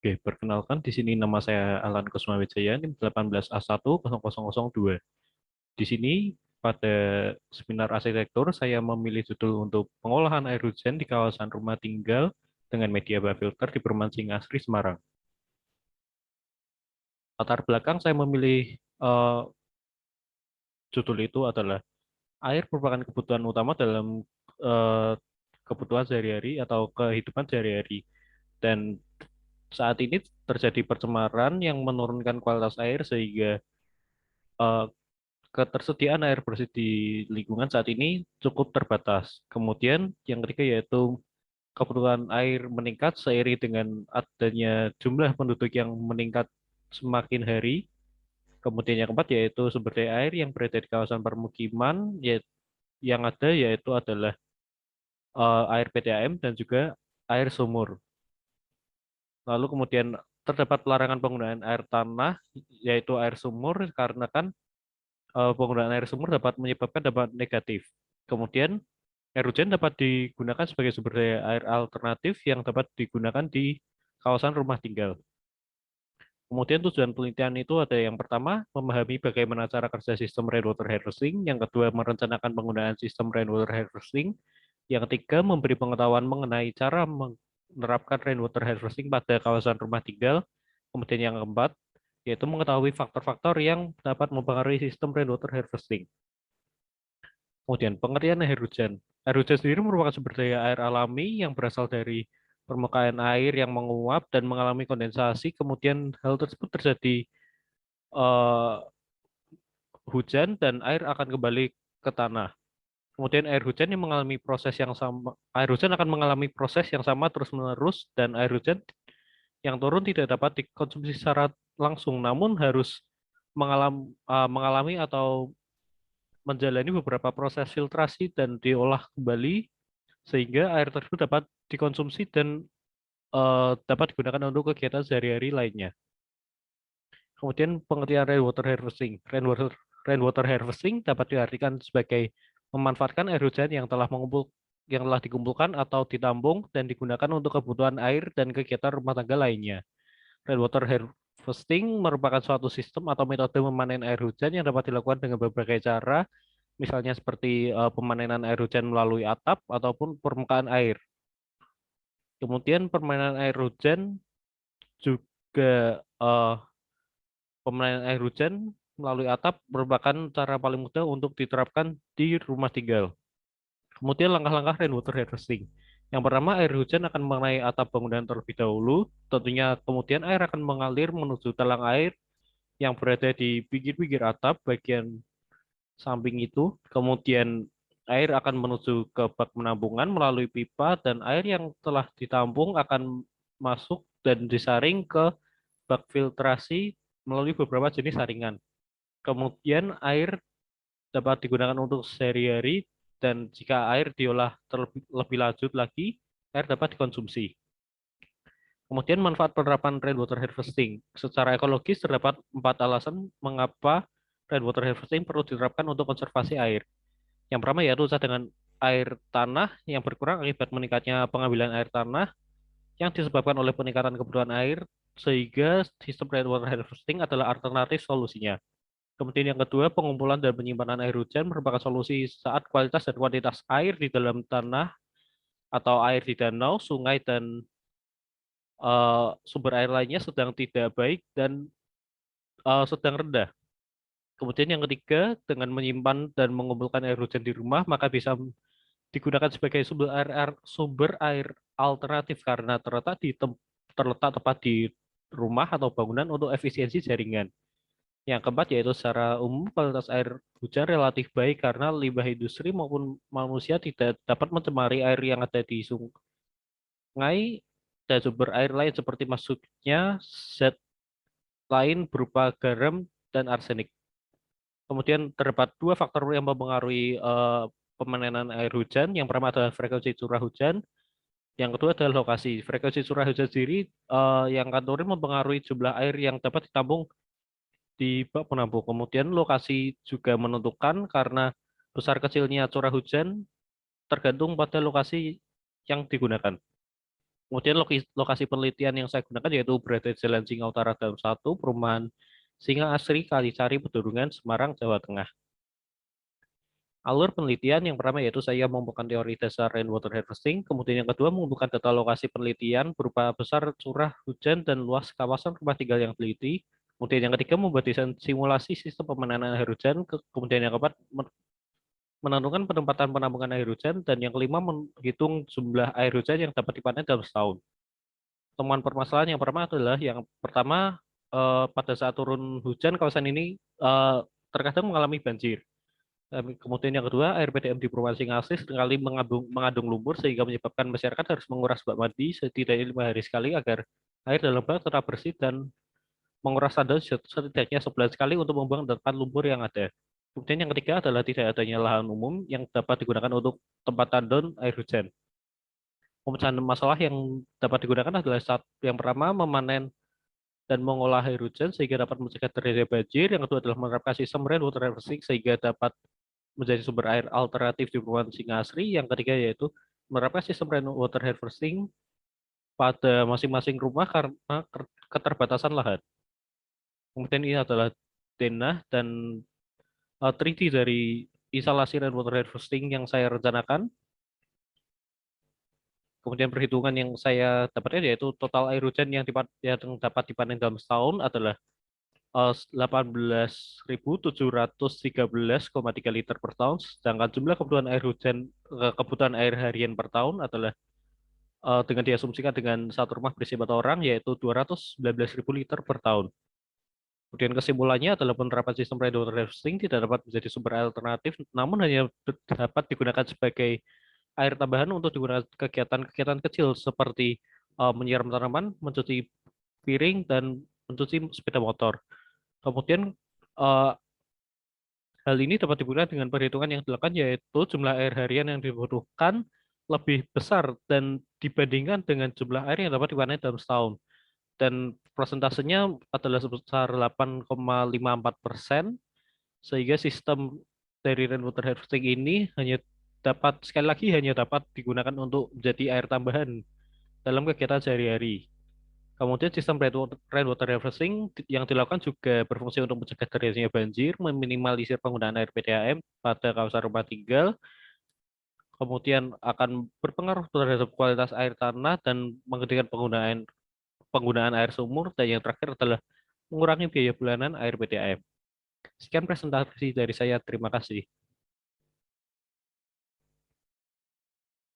Oke, perkenalkan di sini nama saya Alan Kusmawijaya, NIM 18A10002. Di sini pada seminar arsitektur saya memilih judul untuk pengolahan air hujan di kawasan rumah tinggal dengan media filter di Perumahan Singasri, Semarang. Latar belakang saya memilih eh, judul itu adalah air merupakan kebutuhan utama dalam eh, kebutuhan sehari-hari atau kehidupan sehari-hari. Dan saat ini terjadi pencemaran yang menurunkan kualitas air sehingga eh, ketersediaan air bersih di lingkungan saat ini cukup terbatas. Kemudian yang ketiga yaitu kebutuhan air meningkat seiring dengan adanya jumlah penduduk yang meningkat semakin hari. Kemudian yang keempat yaitu sumber daya air yang berada di kawasan permukiman yang ada yaitu adalah air PDAM dan juga air sumur. Lalu kemudian terdapat larangan penggunaan air tanah yaitu air sumur karena kan penggunaan air sumur dapat menyebabkan dampak negatif. Kemudian air hujan dapat digunakan sebagai sumber daya air alternatif yang dapat digunakan di kawasan rumah tinggal. Kemudian tujuan penelitian itu ada yang pertama, memahami bagaimana cara kerja sistem rainwater harvesting, yang kedua, merencanakan penggunaan sistem rainwater harvesting, yang ketiga, memberi pengetahuan mengenai cara menerapkan rainwater harvesting pada kawasan rumah tinggal, kemudian yang keempat, yaitu mengetahui faktor-faktor yang dapat mempengaruhi sistem rainwater harvesting. Kemudian pengertian air hujan. Air hujan sendiri merupakan sumber daya air alami yang berasal dari permukaan air yang menguap dan mengalami kondensasi. Kemudian hal tersebut terjadi eh, hujan dan air akan kembali ke tanah. Kemudian air hujan yang mengalami proses yang sama, air hujan akan mengalami proses yang sama terus-menerus dan air hujan yang turun tidak dapat dikonsumsi secara langsung, namun harus mengalami atau menjalani beberapa proses filtrasi dan diolah kembali sehingga air tersebut dapat dikonsumsi dan dapat digunakan untuk kegiatan sehari-hari lainnya. Kemudian pengertian rainwater harvesting. Rainwater harvesting dapat diartikan sebagai memanfaatkan air hujan yang telah dikumpulkan atau ditampung dan digunakan untuk kebutuhan air dan kegiatan rumah tangga lainnya. Rainwater harvesting merupakan suatu sistem atau metode memanen air hujan yang dapat dilakukan dengan berbagai cara, misalnya seperti pemanenan air hujan melalui atap ataupun permukaan air. Kemudian permainan air hujan juga pemanenan air hujan melalui atap merupakan cara paling mudah untuk diterapkan di rumah tinggal. Kemudian langkah-langkah rainwater harvesting. Yang pertama, air hujan akan mengenai atap bangunan terlebih dahulu. Tentunya kemudian air akan mengalir menuju talang air yang berada di pinggir-pinggir atap bagian samping itu. Kemudian air akan menuju ke bak penampungan melalui pipa dan air yang telah ditampung akan masuk dan disaring ke bak filtrasi melalui beberapa jenis saringan. Kemudian air dapat digunakan untuk sehari-hari dan jika air diolah terlebih lebih lanjut lagi, air dapat dikonsumsi. Kemudian manfaat penerapan rainwater harvesting. Secara ekologis terdapat 4 alasan mengapa rainwater harvesting perlu diterapkan untuk konservasi air. Yang pertama yaitu cadangan air tanah yang berkurang akibat meningkatnya pengambilan air tanah yang disebabkan oleh peningkatan kebutuhan air sehingga sistem rainwater harvesting adalah alternatif solusinya. Kemudian yang kedua, pengumpulan dan penyimpanan air hujan merupakan solusi saat kualitas dan kuantitas air di dalam tanah atau air di danau, sungai, dan sumber air lainnya sedang tidak baik dan sedang rendah. Kemudian yang ketiga, dengan menyimpan dan mengumpulkan air hujan di rumah, maka bisa digunakan sebagai sumber air alternatif karena terletak tepat di rumah atau bangunan untuk efisiensi jaringan. Yang keempat yaitu secara umum kualitas air hujan relatif baik karena limbah industri maupun manusia tidak dapat mencemari air yang ada di sungai dan sumber air lain seperti masuknya zat lain berupa garam dan arsenik. Kemudian terdapat 2 faktor yang mempengaruhi pemanenan air hujan. Yang pertama adalah frekuensi curah hujan. Yang kedua adalah lokasi. Frekuensi curah hujan sendiri yang kantorin mempengaruhi jumlah air yang dapat ditampung di bak penampung. Kemudian lokasi juga menentukan karena besar kecilnya curah hujan tergantung pada lokasi yang digunakan. Kemudian lokasi penelitian yang saya gunakan yaitu berada di Jalan Singa Utara Dalam 1, Perumahan Singa Asri, Kalicari, Pedurungan, Semarang, Jawa Tengah. Alur penelitian yang pertama yaitu saya mengumpulkan teori dasar rainwater harvesting, kemudian yang kedua mengumpulkan data lokasi penelitian berupa besar curah hujan dan luas kawasan rumah tinggal yang teliti. Kemudian yang ketiga membuat desain simulasi sistem pemenangan air hujan, kemudian yang keempat menentukan penempatan penampungan air hujan, dan yang kelima menghitung jumlah air hujan yang dapat dipanen dalam setahun. Temuan permasalahan yang pertama adalah yang pertama, pada saat turun hujan kawasan ini terkadang mengalami banjir. Kemudian yang kedua, air PDAM di Perumahan Singasih seringkali mengandung lumpur sehingga menyebabkan masyarakat harus menguras bak mandi setidaknya 5 hari sekali agar air dalam bak tetap bersih, dan menguras sandal setidaknya sebulan sekali untuk membuang endapan lumpur yang ada. Kemudian yang ketiga adalah tidak adanya lahan umum yang dapat digunakan untuk tempat tandon air hujan. Pemecahan masalah yang dapat digunakan adalah yang pertama memanen dan mengolah air hujan sehingga dapat mencegah terjadinya banjir. Yang kedua adalah menerapkan sistem rainwater harvesting sehingga dapat menjadi sumber air alternatif di Perumahan Singa Asri. Yang ketiga yaitu menerapkan sistem rainwater harvesting pada masing-masing rumah karena keterbatasan lahan. Kemudian ini adalah denah dan 3D dari instalasi rainwater harvesting yang saya rencanakan. Kemudian perhitungan yang saya dapatkan yaitu total air hujan yang dapat dipanen dalam setahun adalah 18.713,3 liter per tahun, sedangkan jumlah kebutuhan air harian per tahun adalah dengan diasumsikan dengan satu rumah berisi 4 orang yaitu 219.000 liter per tahun. Kemudian kesimpulannya adalah penerapan sistem rainwater harvesting tidak dapat menjadi sumber alternatif, namun hanya dapat digunakan sebagai air tambahan untuk digunakan kegiatan-kegiatan kecil seperti menyiram tanaman, mencuci piring, dan mencuci sepeda motor. Kemudian hal ini dapat digunakan dengan perhitungan yang dilakukan yaitu jumlah air harian yang dibutuhkan lebih besar dan dibandingkan dengan jumlah air yang dapat dipanen dalam setahun. Dan persentasenya adalah sebesar 8,54%, sehingga sistem dari rainwater harvesting ini sekali lagi hanya dapat digunakan untuk menjadi air tambahan dalam kegiatan sehari-hari. Kemudian sistem rainwater harvesting yang dilakukan juga berfungsi untuk mencegah terjadinya banjir, meminimalisir penggunaan air PDAM pada kawasan rumah tinggal, kemudian akan berpengaruh terhadap kualitas air tanah dan menghentikan penggunaan penggunaan air sumur, dan yang terakhir adalah mengurangi biaya bulanan air PDAM. Sekian presentasi dari saya, terima kasih.